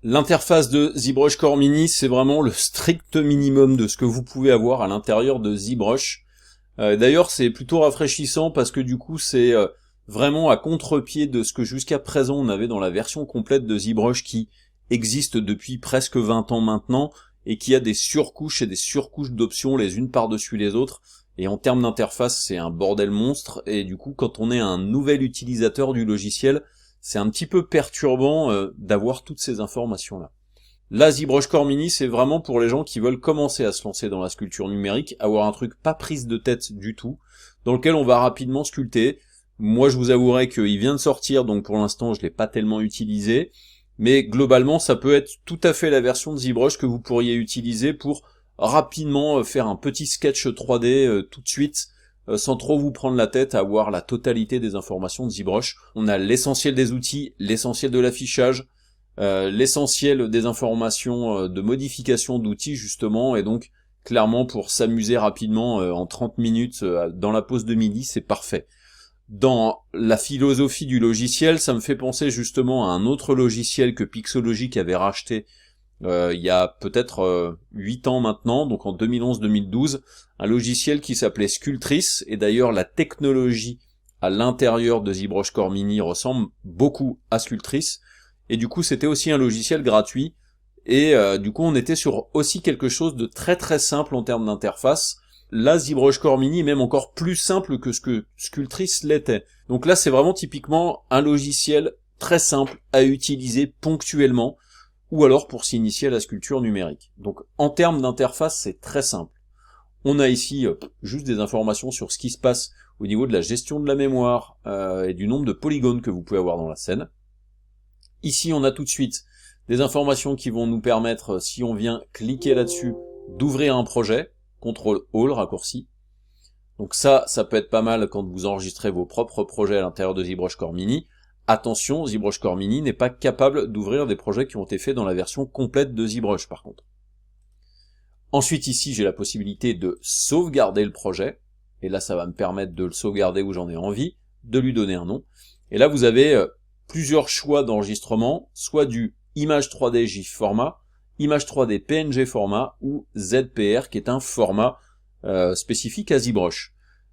L'interface de ZBrush Core Mini, c'est vraiment le strict minimum de ce que vous pouvez avoir à l'intérieur de ZBrush. D'ailleurs, c'est plutôt rafraîchissant parce que du coup, c'est vraiment à contre-pied de ce que jusqu'à présent on avait dans la version complète de ZBrush qui existe depuis presque 20 ans maintenant et qui a des surcouches et des surcouches d'options les unes par-dessus les autres. Et en termes d'interface, c'est un bordel monstre. Et du coup, quand on est un nouvel utilisateur du logiciel, c'est un petit peu perturbant d'avoir toutes ces informations-là. Là, ZBrush Core Mini, c'est vraiment pour les gens qui veulent commencer à se lancer dans la sculpture numérique, avoir un truc pas prise de tête du tout, dans lequel on va rapidement sculpter. Moi, je vous avouerai qu'il vient de sortir, donc pour l'instant, je l'ai pas tellement utilisé, mais globalement, ça peut être tout à fait la version de ZBrush que vous pourriez utiliser pour rapidement faire un petit sketch 3D tout de suite, sans trop vous prendre la tête à avoir la totalité des informations de ZBrush. On a l'essentiel des outils, l'essentiel de l'affichage, l'essentiel des informations de modification d'outils justement, et donc clairement pour s'amuser rapidement en 30 minutes dans la pause de midi, c'est parfait. Dans la philosophie du logiciel, ça me fait penser justement à un autre logiciel que Pixologic avait racheté il y a peut-être 8 ans maintenant, donc en 2011-2012, un logiciel qui s'appelait Sculptris, et d'ailleurs la technologie à l'intérieur de ZBrush Core Mini ressemble beaucoup à Sculptris, et du coup c'était aussi un logiciel gratuit, et du coup on était sur aussi quelque chose de très très simple en termes d'interface. Là, ZBrush Core Mini est même encore plus simple que ce que Sculptris l'était. Donc là c'est vraiment typiquement un logiciel très simple à utiliser ponctuellement, ou alors pour s'initier à la sculpture numérique. Donc en termes d'interface, c'est très simple. On a ici juste des informations sur ce qui se passe au niveau de la gestion de la mémoire et du nombre de polygones que vous pouvez avoir dans la scène. Ici, on a tout de suite des informations qui vont nous permettre, si on vient cliquer là-dessus, d'ouvrir un projet, CTRL-ALL, raccourci. Donc ça peut être pas mal quand vous enregistrez vos propres projets à l'intérieur de ZBrush Core Mini. Attention, ZBrush Core Mini n'est pas capable d'ouvrir des projets qui ont été faits dans la version complète de ZBrush par contre. Ensuite ici j'ai la possibilité de sauvegarder le projet, et là ça va me permettre de le sauvegarder où j'en ai envie, de lui donner un nom, et là vous avez plusieurs choix d'enregistrement, soit du image 3D GIF format, image 3D PNG format, ou ZPR qui est un format spécifique à ZBrush.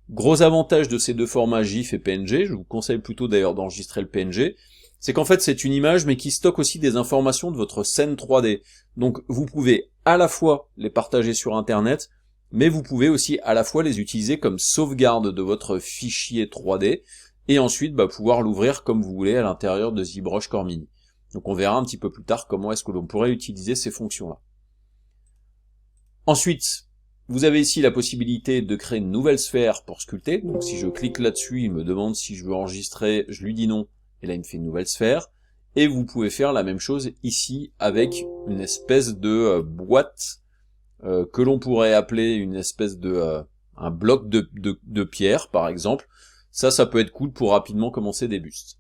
Gros avantage de ces deux formats GIF et PNG, je vous conseille plutôt d'ailleurs d'enregistrer le PNG, c'est qu'en fait c'est une image mais qui stocke aussi des informations de votre scène 3D. Donc vous pouvez à la fois les partager sur internet, mais vous pouvez aussi à la fois les utiliser comme sauvegarde de votre fichier 3D, et ensuite pouvoir l'ouvrir comme vous voulez à l'intérieur de ZBrush Core Mini. Donc on verra un petit peu plus tard comment est-ce que l'on pourrait utiliser ces fonctions-là. Ensuite, vous avez ici la possibilité de créer une nouvelle sphère pour sculpter. Donc si je clique là-dessus, il me demande si je veux enregistrer, je lui dis non, et là il me fait une nouvelle sphère. Et vous pouvez faire la même chose ici avec une espèce de boîte que l'on pourrait appeler une espèce de un bloc de pierre par exemple. Ça peut être cool pour rapidement commencer des bustes.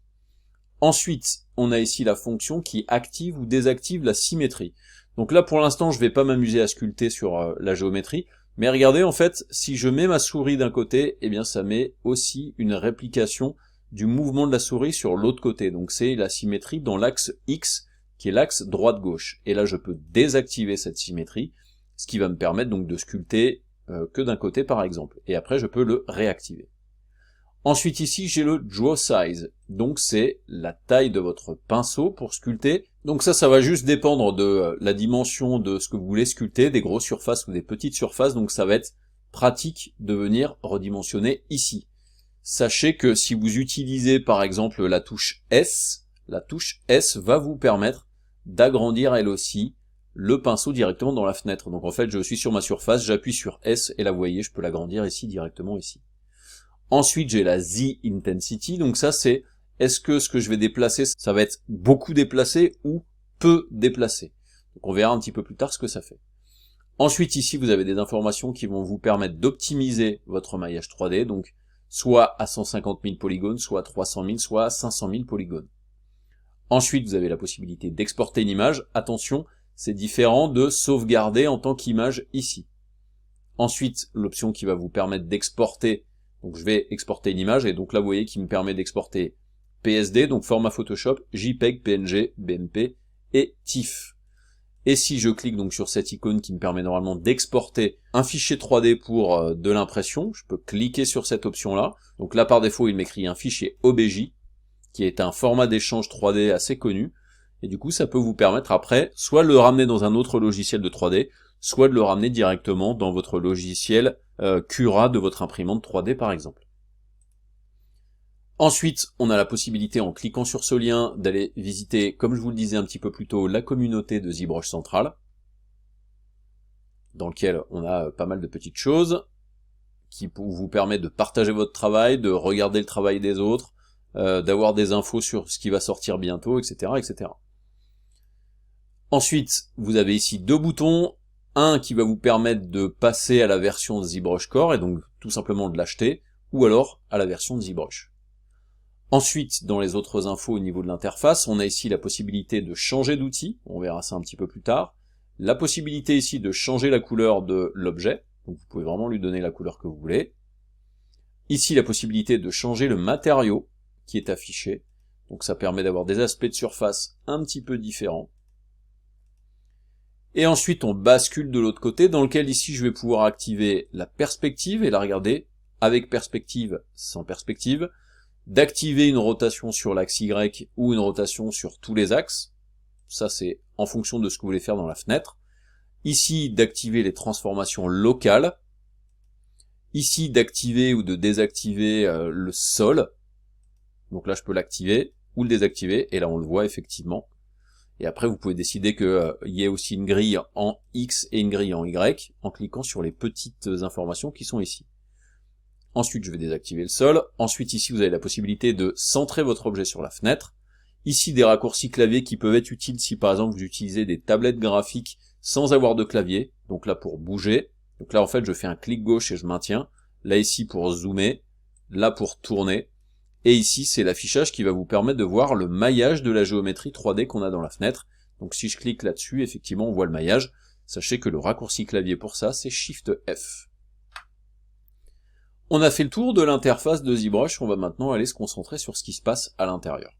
Ensuite, on a ici la fonction qui active ou désactive la symétrie. Donc là pour l'instant je vais pas m'amuser à sculpter sur la géométrie, mais regardez en fait, si je mets ma souris d'un côté, eh bien ça met aussi une réplication du mouvement de la souris sur l'autre côté. Donc c'est la symétrie dans l'axe X, qui est l'axe droite-gauche. Et là je peux désactiver cette symétrie, ce qui va me permettre donc de sculpter que d'un côté par exemple. Et après je peux le réactiver. Ensuite ici j'ai le Draw Size, donc c'est la taille de votre pinceau pour sculpter. Donc ça va juste dépendre de la dimension de ce que vous voulez sculpter, des grosses surfaces ou des petites surfaces, donc ça va être pratique de venir redimensionner ici. Sachez que si vous utilisez par exemple la touche S va vous permettre d'agrandir elle aussi le pinceau directement dans la fenêtre. Donc en fait je suis sur ma surface, j'appuie sur S et là vous voyez je peux l'agrandir ici directement ici. Ensuite, j'ai la Z Intensity, donc ça c'est, est-ce que ce que je vais déplacer, ça va être beaucoup déplacé ou peu déplacé. Donc on verra un petit peu plus tard ce que ça fait. Ensuite, ici, vous avez des informations qui vont vous permettre d'optimiser votre maillage 3D, donc soit à 150 000 polygones, soit à 300 000, soit à 500 000 polygones. Ensuite, vous avez la possibilité d'exporter une image. Attention, c'est différent de sauvegarder en tant qu'image ici. Ensuite, l'option qui va vous permettre d'exporter. Donc je vais exporter une image, et donc là vous voyez qu'il me permet d'exporter PSD, donc format Photoshop, JPEG, PNG, BMP et TIFF. Et si je clique donc sur cette icône qui me permet normalement d'exporter un fichier 3D pour de l'impression, je peux cliquer sur cette option-là. Donc là, par défaut, il m'écrit un fichier OBJ, qui est un format d'échange 3D assez connu. Et du coup, ça peut vous permettre après, soit de le ramener dans un autre logiciel de 3D, soit de le ramener directement dans votre logiciel Cura de votre imprimante 3D par exemple. Ensuite, on a la possibilité, en cliquant sur ce lien, d'aller visiter, comme je vous le disais un petit peu plus tôt, la communauté de ZBrush Central, dans lequel on a pas mal de petites choses, qui vous permet de partager votre travail, de regarder le travail des autres, d'avoir des infos sur ce qui va sortir bientôt, etc., etc. Ensuite, vous avez ici deux boutons, un qui va vous permettre de passer à la version de ZBrush Core, et donc tout simplement de l'acheter, ou alors à la version de ZBrush. Ensuite, dans les autres infos au niveau de l'interface, on a ici la possibilité de changer d'outil, on verra ça un petit peu plus tard, la possibilité ici de changer la couleur de l'objet, donc vous pouvez vraiment lui donner la couleur que vous voulez. Ici, la possibilité de changer le matériau qui est affiché, donc ça permet d'avoir des aspects de surface un petit peu différents. Et ensuite, on bascule de l'autre côté, dans lequel ici, je vais pouvoir activer la perspective et la regarder avec perspective, sans perspective, d'activer une rotation sur l'axe Y ou une rotation sur tous les axes. Ça, c'est en fonction de ce que vous voulez faire dans la fenêtre. Ici, d'activer les transformations locales. Ici, d'activer ou de désactiver le sol. Donc là, je peux l'activer ou le désactiver, et là, on le voit effectivement. Et après, vous pouvez décider qu'il y ait aussi une grille en X et une grille en Y, en cliquant sur les petites informations qui sont ici. Ensuite, je vais désactiver le sol. Ensuite, ici, vous avez la possibilité de centrer votre objet sur la fenêtre. Ici, des raccourcis clavier qui peuvent être utiles si, par exemple, vous utilisez des tablettes graphiques sans avoir de clavier. Donc là, pour bouger. Donc là, en fait, je fais un clic gauche et je maintiens. Là, ici, pour zoomer. Là, pour tourner. Et ici, c'est l'affichage qui va vous permettre de voir le maillage de la géométrie 3D qu'on a dans la fenêtre. Donc si je clique là-dessus, effectivement, on voit le maillage. Sachez que le raccourci clavier pour ça, c'est Shift F. On a fait le tour de l'interface de ZBrush, on va maintenant aller se concentrer sur ce qui se passe à l'intérieur.